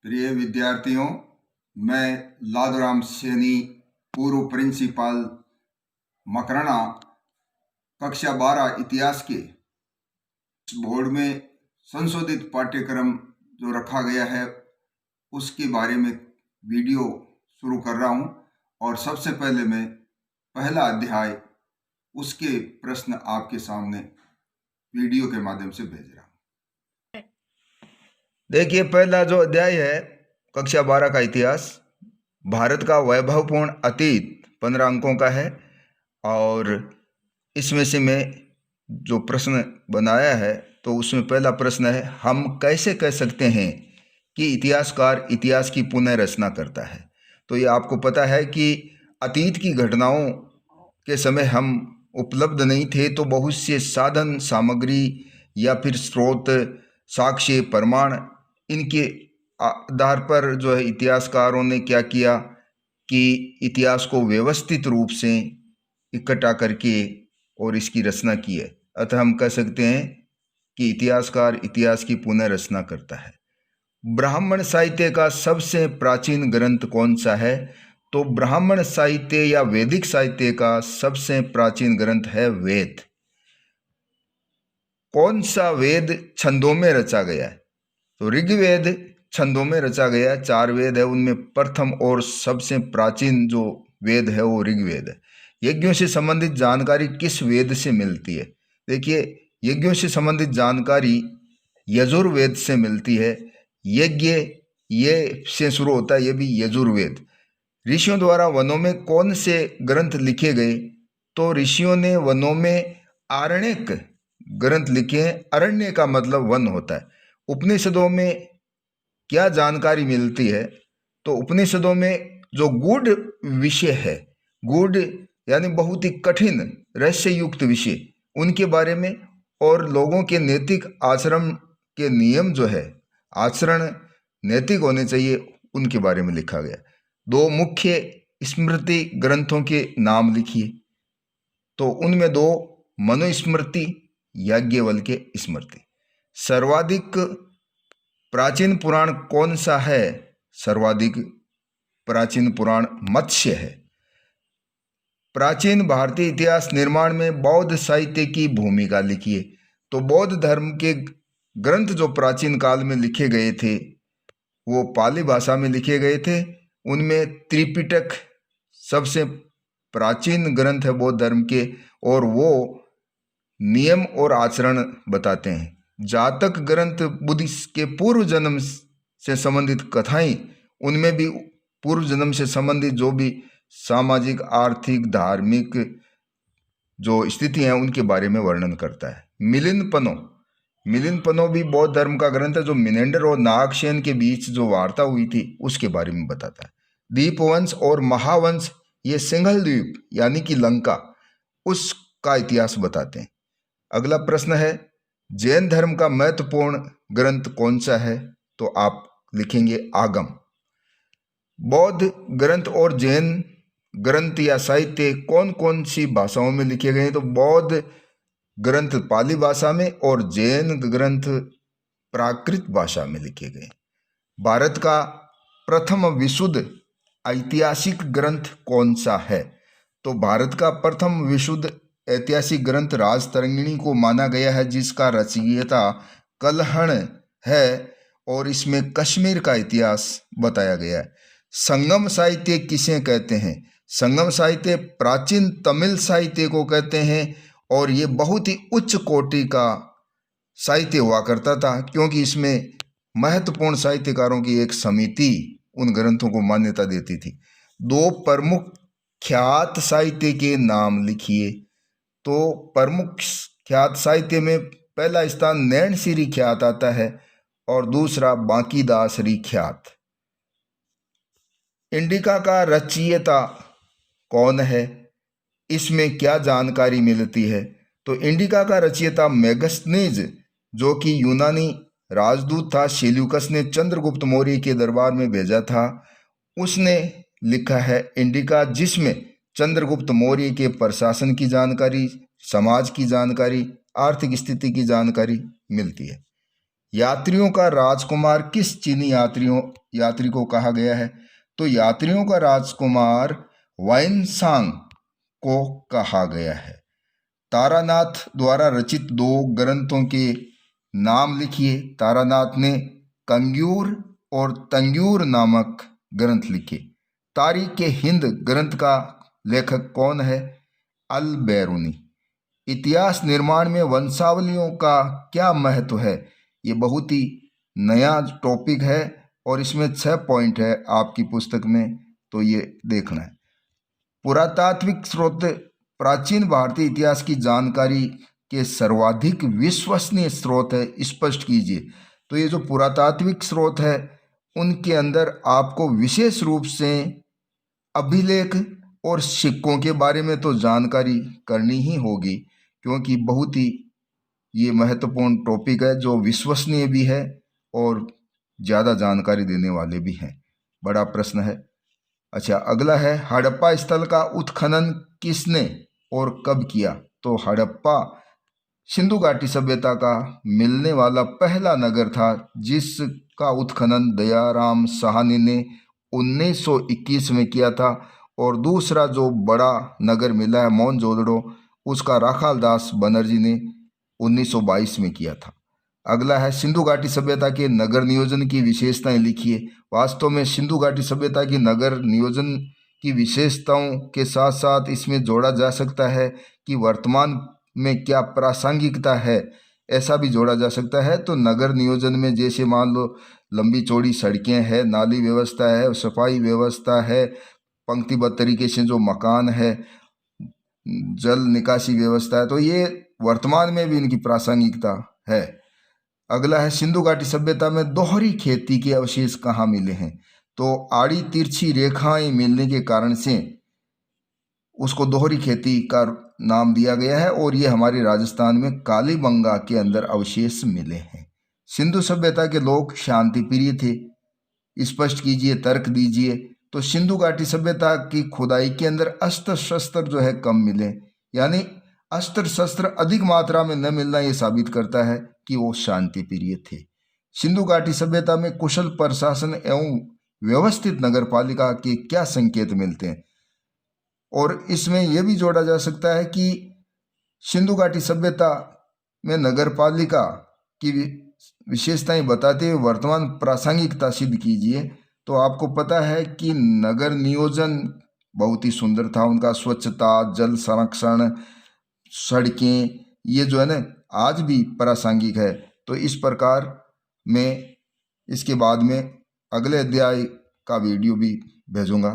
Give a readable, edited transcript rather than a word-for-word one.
प्रिय विद्यार्थियों, मैं लादूराम सैनी, पूर्व प्रिंसिपल मकराना, कक्षा 12 इतिहास के बोर्ड में संशोधित पाठ्यक्रम जो रखा गया है उसके बारे में वीडियो शुरू कर रहा हूं। और सबसे पहले मैं पहला अध्याय उसके प्रश्न आपके सामने वीडियो के माध्यम से भेज रहा हूं। देखिए, पहला जो अध्याय है कक्षा 12 का इतिहास, भारत का वैभवपूर्ण अतीत 15 अंकों का है। और इसमें से मैं जो प्रश्न बनाया है तो उसमें पहला प्रश्न है, हम कैसे कह सकते हैं कि इतिहासकार इतिहास की पुनः रचना करता है। तो ये आपको पता है कि अतीत की घटनाओं के समय हम उपलब्ध नहीं थे, तो बहुत से साधन सामग्री या फिर स्रोत, साक्ष्य, प्रमाण, इनके आधार पर जो है इतिहासकारों ने क्या किया कि इतिहास को व्यवस्थित रूप से इकट्ठा करके और इसकी रचना की है। अतः हम कह सकते हैं कि इतिहासकार इतिहास की पुनः रचना करता है। ब्राह्मण साहित्य का सबसे प्राचीन ग्रंथ कौन सा है? तो ब्राह्मण साहित्य या वैदिक साहित्य का सबसे प्राचीन ग्रंथ है वेद। कौन सा वेद छंदों में रचा गया है? तो ऋग्वेद छंदों में रचा गया है। 4 वेद है, उनमें प्रथम और सबसे प्राचीन जो वेद है वो ऋग्वेद है। यज्ञों से संबंधित जानकारी किस वेद से मिलती है? देखिए, यज्ञों से संबंधित जानकारी यजुर्वेद से मिलती है। यज्ञ ये से शुरू होता है, ये भी यजुर्वेद। ऋषियों द्वारा वनों में कौन से ग्रंथ लिखे गए? तो ऋषियों ने वनों में आरण्यक ग्रंथ लिखे हैं। अरण्य का मतलब वन होता है। उपनिषदों में क्या जानकारी मिलती है? तो उपनिषदों में जो गूढ़ विषय है, गूढ़ यानी बहुत ही कठिन रहस्य युक्त विषय, उनके बारे में और लोगों के नैतिक आचरण के नियम जो है, आचरण नैतिक होने चाहिए, उनके बारे में लिखा गया। 2 मुख्य स्मृति ग्रंथों के नाम लिखिए। तो उनमें 2 मनुस्मृति, याज्ञवल्क्य स्मृति। सर्वाधिक प्राचीन पुराण कौन सा है? सर्वाधिक प्राचीन पुराण मत्स्य है। प्राचीन भारतीय इतिहास निर्माण में बौद्ध साहित्य की भूमिका लिखिए। तो बौद्ध धर्म के ग्रंथ जो प्राचीन काल में लिखे गए थे वो पाली भाषा में लिखे गए थे। उनमें त्रिपिटक सबसे प्राचीन ग्रंथ है बौद्ध धर्म के, और वो नियम और आचरण बताते हैं। जातक ग्रंथ बुद्ध के पूर्व जन्म से संबंधित कथाएं, उनमें भी पूर्व जन्म से संबंधित जो भी सामाजिक, आर्थिक, धार्मिक जो स्थिति है उनके बारे में वर्णन करता है। मिलिंद पनो भी बौद्ध धर्म का ग्रंथ है, जो मिनेंडर और नागसेन के बीच जो वार्ता हुई थी उसके बारे में बताता है। दीपवंश और महावंश ये सिंघल द्वीप यानी कि लंका, उसका इतिहास बताते हैं। अगला प्रश्न है, जैन धर्म का महत्वपूर्ण ग्रंथ कौन सा है? तो आप लिखेंगे आगम। बौद्ध ग्रंथ और जैन ग्रंथ या साहित्य कौन कौन सी भाषाओं में लिखे गए हैं? तो बौद्ध ग्रंथ पाली भाषा में और जैन ग्रंथ प्राकृत भाषा में लिखे गए। भारत का प्रथम विशुद्ध ऐतिहासिक ग्रंथ कौन सा है? तो भारत का प्रथम विशुद्ध ऐतिहासिक ग्रंथ राजतरंगिणी को माना गया है, जिसका रचयिता कल्हण है और इसमें कश्मीर का इतिहास बताया गया है। संगम साहित्य किसे कहते हैं? संगम साहित्य प्राचीन तमिल साहित्य को कहते हैं, और ये बहुत ही उच्च कोटि का साहित्य हुआ करता था, क्योंकि इसमें महत्वपूर्ण साहित्यकारों की एक समिति उन ग्रंथों को मान्यता देती थी। 2 प्रमुख ख्यात साहित्य के नाम लिखिए। तो प्रमुख ख्यात साहित्य में पहला स्थान नैणसीरी ख्यात आता है और दूसरा बांकीदासरी ख्यात। इंडिका का रचयिता कौन है? इसमें क्या जानकारी मिलती है? तो इंडिका का रचयिता मेगस्थनीज, जो कि यूनानी राजदूत था। सेल्यूकस ने चंद्रगुप्त मौर्य के दरबार में भेजा था, उसने लिखा है इंडिका, जिसमें चंद्रगुप्त मौर्य के प्रशासन की जानकारी, समाज की जानकारी, आर्थिक स्थिति की जानकारी मिलती है। यात्रियों का राजकुमार किस चीनी यात्री को कहा गया है? तो यात्रियों का राजकुमार वाइनसांग को कहा गया है। तारानाथ द्वारा रचित 2 ग्रंथों के नाम लिखिए। तारानाथ ने कंग्यूर और तंग्यूर नामक ग्रंथ लिखे। तारीख हिंद ग्रंथ का लेखक कौन है? अल बैरूनी। इतिहास निर्माण में वंशावलियों का क्या महत्व है? ये बहुत ही नया टॉपिक है और इसमें 6 पॉइंट है आपकी पुस्तक में, तो ये देखना है। पुरातात्विक स्रोत प्राचीन भारतीय इतिहास की जानकारी के सर्वाधिक विश्वसनीय स्रोत है, स्पष्ट कीजिए। तो ये जो पुरातात्विक स्रोत है उनके अंदर आपको विशेष रूप से अभिलेख और सिक्कों के बारे में तो जानकारी करनी ही होगी, क्योंकि बहुत ही ये महत्वपूर्ण टॉपिक है जो विश्वसनीय भी है और ज़्यादा जानकारी देने वाले भी हैं। बड़ा प्रश्न है। अच्छा, अगला है हड़प्पा स्थल का उत्खनन किसने और कब किया? तो हड़प्पा सिंधु घाटी सभ्यता का मिलने वाला पहला नगर था जिसका उत्खनन दयाराम साहनी ने 1921 में किया था। और दूसरा जो बड़ा नगर मिला है मोहनजोदड़ो, उसका राखाल दास बनर्जी ने 1922 में किया था। अगला है सिंधु घाटी सभ्यता के नगर नियोजन की विशेषताएं लिखिए। वास्तव में सिंधु घाटी सभ्यता की नगर नियोजन की विशेषताओं के साथ साथ इसमें जोड़ा जा सकता है कि वर्तमान में क्या प्रासंगिकता है, ऐसा भी जोड़ा जा सकता है। तो नगर नियोजन में जैसे मान लो लंबी चौड़ी सड़कें हैं, नाली व्यवस्था है, सफाई व्यवस्था है, पंक्तिबद्ध तरीके से जो मकान है, जल निकासी व्यवस्था है, तो ये वर्तमान में भी इनकी प्रासंगिकता है। अगला है सिंधु घाटी सभ्यता में दोहरी खेती के अवशेष कहाँ मिले हैं? तो आड़ी तिरछी रेखाएं मिलने के कारण से उसको दोहरी खेती का नाम दिया गया है और ये हमारे राजस्थान में कालीबंगा के अंदर अवशेष मिले हैं। सिंधु सभ्यता के लोग शांति प्रिय थे, स्पष्ट कीजिए, तर्क दीजिए। तो सिंधु घाटी सभ्यता की खुदाई के अंदर अस्त्र शस्त्र जो है कम मिले, यानी अस्त्र शस्त्र अधिक मात्रा में न मिलना ये साबित करता है कि वो शांति प्रिय थे। सिंधु घाटी सभ्यता में कुशल प्रशासन एवं व्यवस्थित नगरपालिका के क्या संकेत मिलते हैं? और इसमें यह भी जोड़ा जा सकता है कि सिंधु घाटी सभ्यता में नगरपालिका की विशेषताएं बताते हुए वर्तमान प्रासंगिकता सिद्ध कीजिए। तो आपको पता है कि नगर नियोजन बहुत ही सुंदर था उनका, स्वच्छता, जल संरक्षण, सड़कें, ये जो है ना आज भी प्रासंगिक है। तो इस प्रकार मैं इसके बाद में अगले अध्याय का वीडियो भी भेजूंगा।